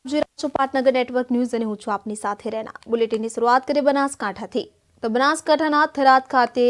પાટનગર network news અને હું છું આપની સાથે રહેના બુલેટિનની શરૂઆત કરીએ બનાસકાંઠાથી તો બનાસકાંઠાના થરાદ ખાતે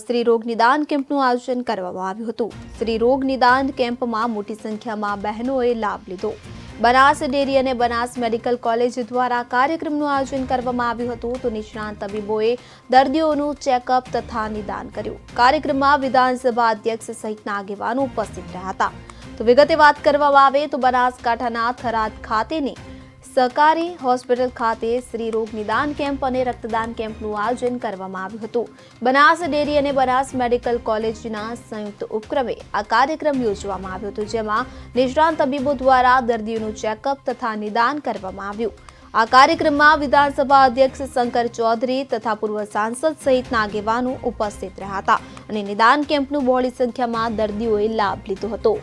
સ્ત્રી રોગ નિદાન કેમ્પનું આયોજન કરવામાં આવ્યું હતું। સ્ત્રી રોગ નિદાન કેમ્પમાં મોટી સંખ્યામાં બહેનોએ લાભ લીધો। બનાસ ડેરી અને બનાસ મેડિકલ કોલેજ દ્વારા કાર્યક્રમનું આયોજન કરવામાં આવ્યું હતું તો નિષ્ણાંત તબીબોએ દર્દીઓનું ચેકઅપ તથા નિદાન કર્યું। કાર્યક્રમમાં વિધાનસભા અધ્યક્ષ સહિતના આગેવાનો ઉપસ્થિત રહ્યા હતા। તો વિગતે વાત કરવામાં આવે તો બનાસકાંઠાના થરાદ ખાતેની સહકારી હોસ્પિટલ ખાતે સ્ત્રી રોગ નિદાન કેમ્પ અને રક્તદાન કેમ્પનું આયોજન કરવામાં આવ્યું હતું। બનાસ ડેરી અને બનાસ મેડિકલ કોલેજના સંયુક્ત ઉપક્રમે આ કાર્યક્રમ યોજવામાં આવ્યો હતો જેમાં નિષ્ણાંત તબીબો દ્વારા દર્દીઓનું ચેકઅપ તથા નિદાન કરવામાં આવ્યું। આ કાર્યક્રમમાં વિધાનસભા અધ્યક્ષ શંકર ચૌધરી તથા પૂર્વ સાંસદ સહિતના આગેવાનો ઉપસ્થિત રહ્યા હતા અને નિદાન કેમ્પનું બહોળી સંખ્યામાં દર્દીઓએ લાભ લીધો હતો।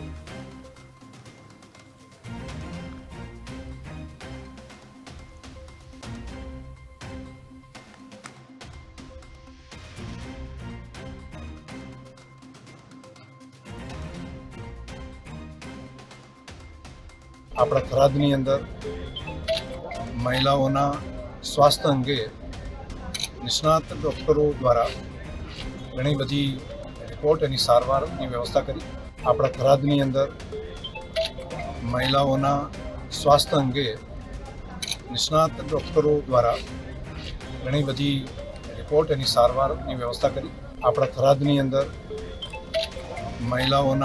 આપણા થરાદની અંદર મહિલાઓના સ્વાસ્થ્ય અંગે નિષ્ણાત ડૉક્ટરો દ્વારા ઘણી બધી રિપોર્ટ એની સારવારની વ્યવસ્થા કરી। આપણા થરાદની અંદર મહિલાઓના સ્વાસ્થ્ય અંગે નિષ્ણાત ડૉક્ટરો દ્વારા ઘણી બધી રિપોર્ટ એની સારવારની વ્યવસ્થા કરી। આપણા થરાદની અંદર મહિલાઓના